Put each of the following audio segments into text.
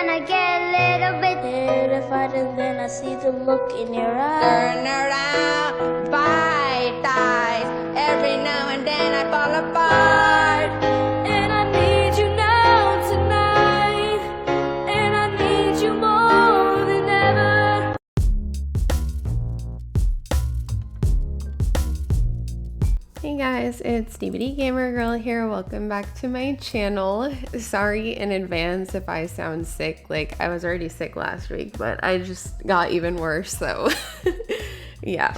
then I get a little bit terrified, and then I see the look in your eyes. Turn around, bite eyes. Every now and then I fall apart. And I need you now tonight, and I need you more than ever. Hey guys, it's DnD Gamer Girl here. Welcome back to my channel. Sorry in advance if I sound sick. Like, I was already sick last week, but I just got even worse, so yeah.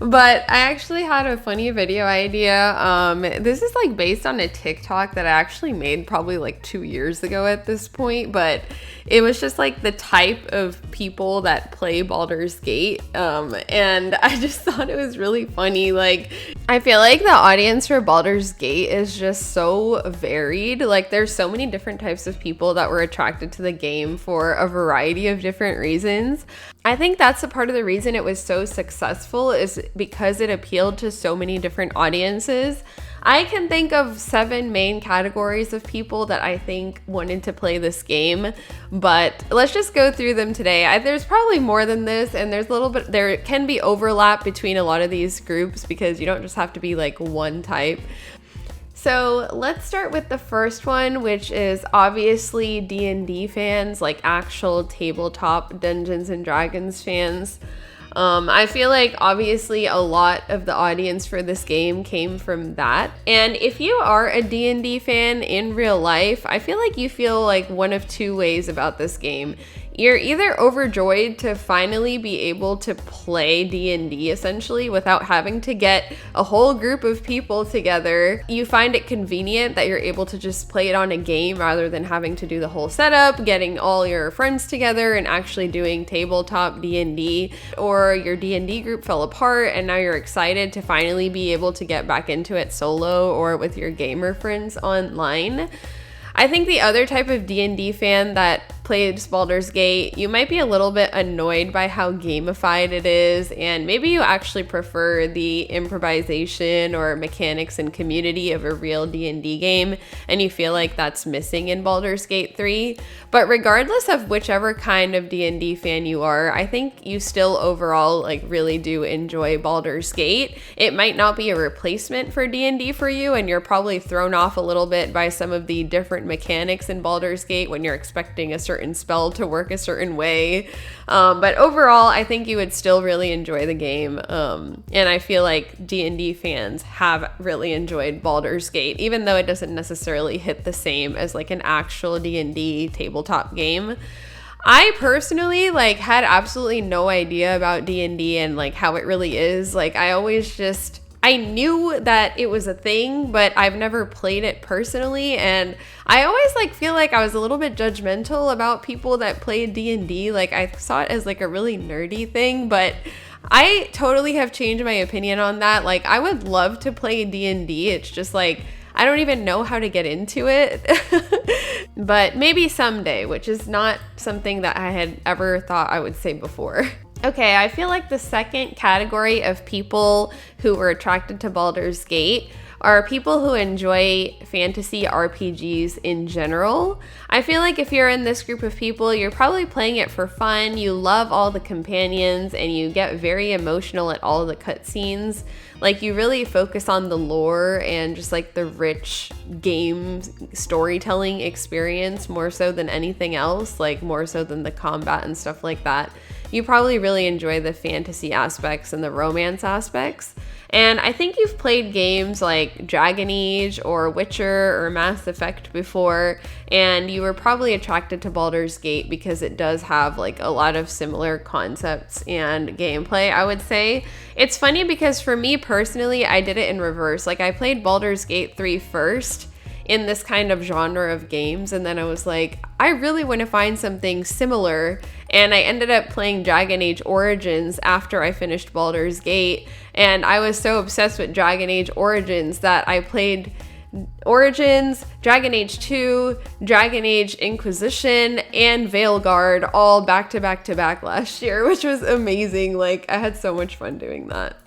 But I actually had a funny video idea. This is like based on a TikTok that I actually made probably like 2 years ago at this point, but it was just like the type of people that play Baldur's Gate. And I just thought it was really funny. Like, I feel like the audience for Baldur's Gate is just so varied. Like, there's so many different types of people that were attracted to the game for a variety of different reasons. I think that's a part of the reason it was so successful, is because it appealed to so many different audiences. I can think of 7 main categories of people that I think wanted to play this game, but let's just go through them today. There's probably more than this, and there can be overlap between a lot of these groups because you don't just have to be like one type. So let's start with the first one, which is obviously D&D fans, like actual tabletop Dungeons and Dragons fans. I feel like obviously a lot of the audience for this game came from that. And if you are a D&D fan in real life, I feel like you feel like one of 2 ways about this game. You're either overjoyed to finally be able to play D&D essentially without having to get a whole group of people together. You find it convenient that you're able to just play it on a game rather than having to do the whole setup, getting all your friends together and actually doing tabletop D&D. Or your D&D group fell apart and now you're excited to finally be able to get back into it solo or with your gamer friends online. I think the other type of D&D fan that plays Baldur's Gate, you might be a little bit annoyed by how gamified it is, and maybe you actually prefer the improvisation or mechanics and community of a real D&D game, and you feel like that's missing in Baldur's Gate 3. But regardless of whichever kind of D&D fan you are, I think you still overall like really do enjoy Baldur's Gate. It might not be a replacement for D&D for you, and you're probably thrown off a little bit by some of the different mechanics in Baldur's Gate when you're expecting a certain spell to work a certain way. But overall, I think you would still really enjoy the game. And I feel like D&D fans have really enjoyed Baldur's Gate, even though it doesn't necessarily hit the same as like an actual D&D tabletop game. I personally like had absolutely no idea about D&D and like how it really is. Like, I knew that it was a thing, but I've never played it personally, and I always like feel like I was a little bit judgmental about people that played D&D. Like, I saw it as like a really nerdy thing, but I totally have changed my opinion on that. Like, I would love to play D&D. It's just like I don't even know how to get into it. But maybe someday, which is not something that I had ever thought I would say before. Okay, I feel like the second category of people who were attracted to Baldur's Gate are people who enjoy fantasy RPGs in general. I feel like if you're in this group of people, you're probably playing it for fun, you love all the companions, and you get very emotional at all the cutscenes. Like, you really focus on the lore and just like the rich game storytelling experience more so than anything else, like more so than the combat and stuff like that. You probably really enjoy the fantasy aspects and the romance aspects. And I think you've played games like Dragon Age or Witcher or Mass Effect before, and you were probably attracted to Baldur's Gate because it does have like a lot of similar concepts and gameplay, I would say. It's funny because for me personally, I did it in reverse. Like, I played Baldur's Gate 3 first in this kind of genre of games, and then I was like, I really want to find something similar, and I ended up playing Dragon Age Origins after I finished Baldur's Gate, and I was so obsessed with Dragon Age Origins that I played Origins, Dragon Age 2, Dragon Age Inquisition, and Veilguard all back to back last year, which was amazing. Like, I had so much fun doing that.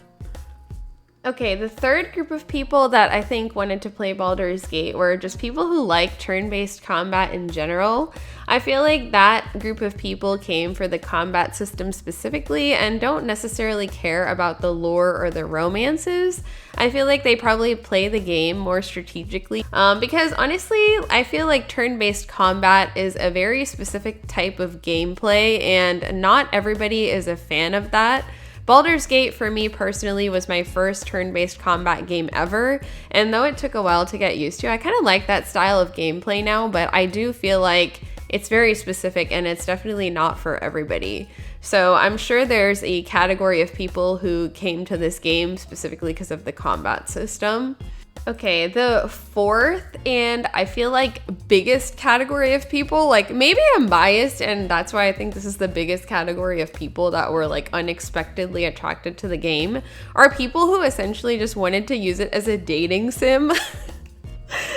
Okay, the third group of people that I think wanted to play Baldur's Gate were just people who like turn-based combat in general. I feel like that group of people came for the combat system specifically and don't necessarily care about the lore or the romances. I feel like they probably play the game more strategically because honestly, I feel like turn-based combat is a very specific type of gameplay and not everybody is a fan of that. Baldur's Gate, for me personally, was my first turn-based combat game ever, and though it took a while to get used to, I kind of like that style of gameplay now, but I do feel like it's very specific and it's definitely not for everybody. So I'm sure there's a category of people who came to this game specifically because of the combat system. Okay, the fourth and I feel like biggest category of people, like maybe I'm biased and that's why I think this is the biggest category of people that were like unexpectedly attracted to the game, are people who essentially just wanted to use it as a dating sim.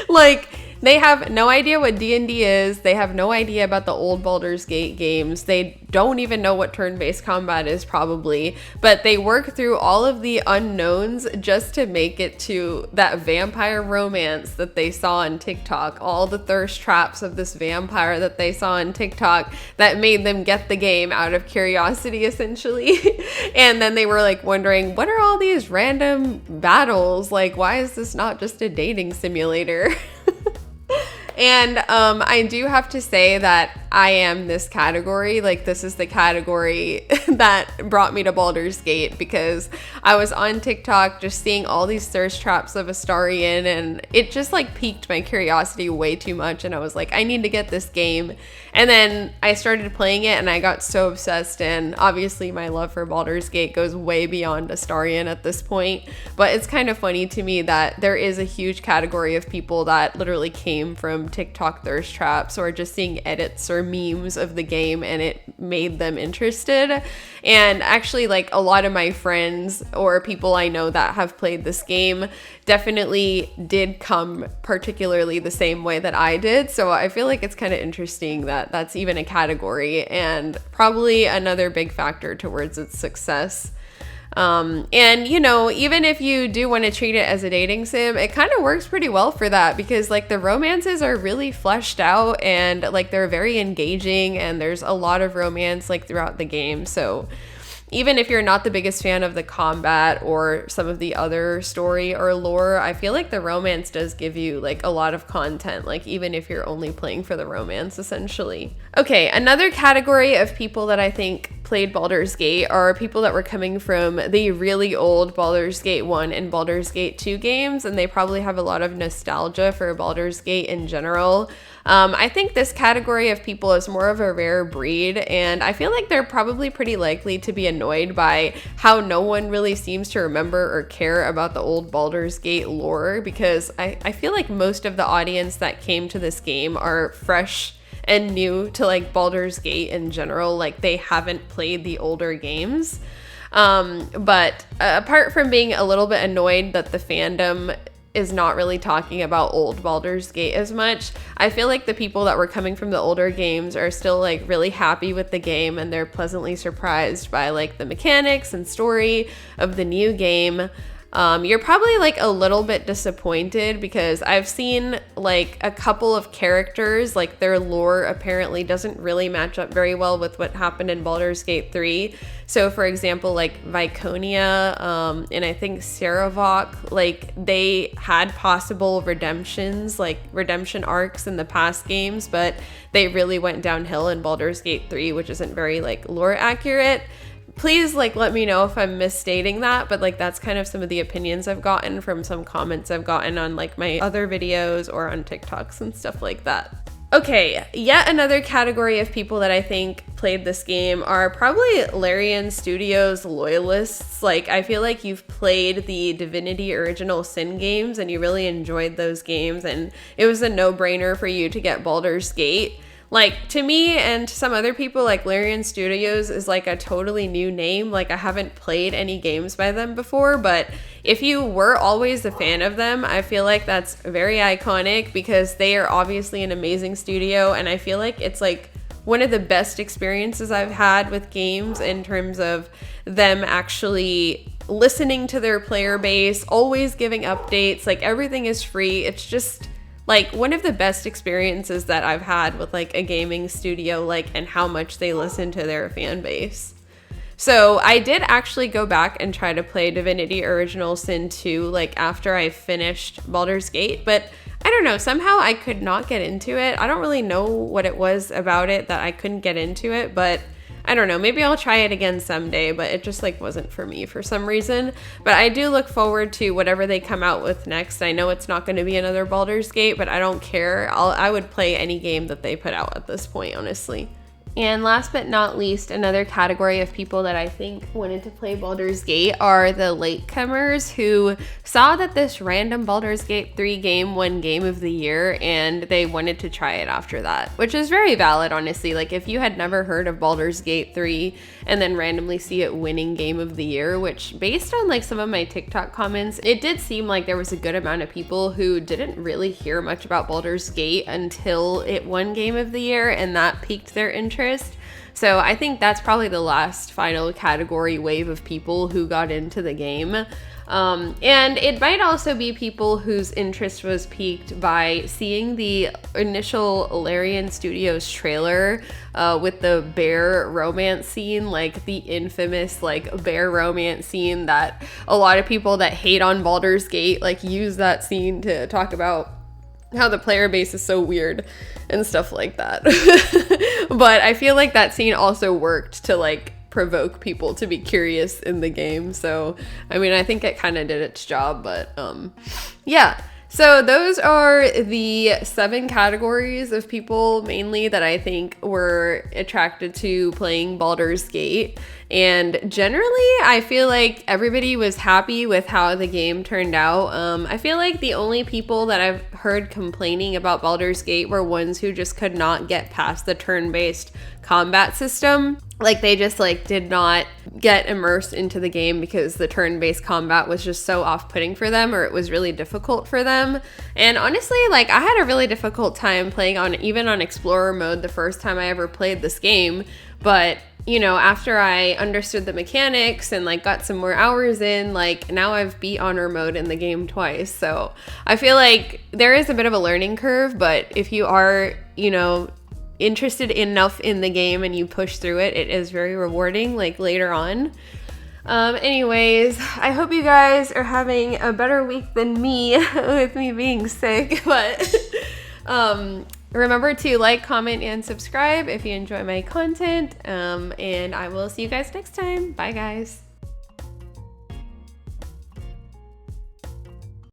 Like, they have no idea what D&D is. They have no idea about the old Baldur's Gate games. They don't even know what turn-based combat is probably, but they work through all of the unknowns just to make it to that vampire romance that they saw on TikTok, all the thirst traps of this vampire that they saw on TikTok that made them get the game out of curiosity essentially. And then they were like wondering, what are all these random battles? Like, why is this not just a dating simulator? And I do have to say that I am this category. Like, this is the category that brought me to Baldur's Gate because I was on TikTok just seeing all these thirst traps of Astarion and it just like piqued my curiosity way too much, and I was like, I need to get this game. And then I started playing it and I got so obsessed, and obviously my love for Baldur's Gate goes way beyond Astarion at this point, but it's kind of funny to me that there is a huge category of people that literally came from TikTok thirst traps or just seeing edits or memes of the game and it made them interested. And actually, like, a lot of my friends or people I know that have played this game definitely did come particularly the same way that I did. So I feel like it's kind of interesting that that's even a category and probably another big factor towards its success. And you know, even if you do want to treat it as a dating sim, it kind of works pretty well for that because like the romances are really fleshed out and like they're very engaging and there's a lot of romance like throughout the game. So even if you're not the biggest fan of the combat or some of the other story or lore, I feel like the romance does give you like a lot of content, like even if you're only playing for the romance essentially. Okay, another category of people that I think played Baldur's Gate are people that were coming from the really old Baldur's Gate 1 and Baldur's Gate 2 games, and they probably have a lot of nostalgia for Baldur's Gate in general. I think this category of people is more of a rare breed, and I feel like they're probably pretty likely to be annoyed by how no one really seems to remember or care about the old Baldur's Gate lore, because I feel like most of the audience that came to this game are fresh and new to like Baldur's Gate in general. Like, they haven't played the older games. But apart from being a little bit annoyed that the fandom is not really talking about old Baldur's Gate as much, I feel like the people that were coming from the older games are still like really happy with the game and they're pleasantly surprised by like the mechanics and story of the new game. You're probably like a little bit disappointed because I've seen like a couple of characters, like their lore apparently doesn't really match up very well with what happened in Baldur's Gate 3. So for example, like Viconia, and I think Saravok, like they had possible redemptions, like redemption arcs in the past games, but they really went downhill in Baldur's Gate 3, which isn't very like lore accurate. Please like let me know if I'm misstating that, but like that's kind of some of the opinions I've gotten from some comments I've gotten on like my other videos or on TikToks and stuff like that. Okay, yet another category of people that I think played this game are probably Larian Studios loyalists. Like, I feel like you've played the Divinity Original Sin games and you really enjoyed those games and it was a no-brainer for you to get Baldur's Gate. Like, to me and to some other people, like, Larian Studios is like a totally new name. Like, I haven't played any games by them before, but if you were always a fan of them, I feel like that's very iconic because they are obviously an amazing studio, and I feel like it's like one of the best experiences I've had with games in terms of them actually listening to their player base, always giving updates. Like, everything is free. It's just like one of the best experiences that I've had with like a gaming studio, like, and how much they listen to their fan base. So I did actually go back and try to play Divinity Original Sin 2 like after I finished Baldur's Gate, but I don't know, somehow I could not get into it. I don't really know what it was about it that I couldn't get into it, but I don't know, maybe I'll try it again someday, but it just like wasn't for me for some reason. But I do look forward to whatever they come out with next. I know it's not going to be another Baldur's Gate, but I don't care. I would play any game that they put out at this point, honestly. And last but not least, another category of people that I think wanted to play Baldur's Gate are the latecomers who saw that this random Baldur's Gate 3 game won Game of the Year and they wanted to try it after that, which is very valid, honestly. Like, if you had never heard of Baldur's Gate 3 and then randomly see it winning Game of the Year, which based on like some of my TikTok comments, it did seem like there was a good amount of people who didn't really hear much about Baldur's Gate until it won Game of the Year, and that piqued their interest. So I think that's probably the last final category wave of people who got into the game. And it might also be people whose interest was piqued by seeing the initial Larian Studios trailer with the bear romance scene, like the infamous like bear romance scene that a lot of people that hate on Baldur's Gate like use that scene to talk about how the player base is so weird and stuff like that. But I feel like that scene also worked to like provoke people to be curious in the game. So, I mean, I think it kind of did its job, but yeah. So those are the 7 categories of people mainly that I think were attracted to playing Baldur's Gate. And generally, I feel like everybody was happy with how the game turned out. I feel like the only people that I've heard complaining about Baldur's Gate were ones who just could not get past the turn-based combat system. Like, they just like did not get immersed into the game because the turn-based combat was just so off-putting for them, or it was really difficult for them. And honestly, like, I had a really difficult time playing on even on Explorer mode the first time I ever played this game. But, you know, after I understood the mechanics and like got some more hours in, like now I've beat honor mode in the game twice. So I feel like there is a bit of a learning curve, but if you are, you know, interested enough in the game and you push through it, it is very rewarding like later on. Anyways, I hope you guys are having a better week than me with me being sick, but remember to like, comment, and subscribe if you enjoy my content, and I will see you guys next time. Bye guys.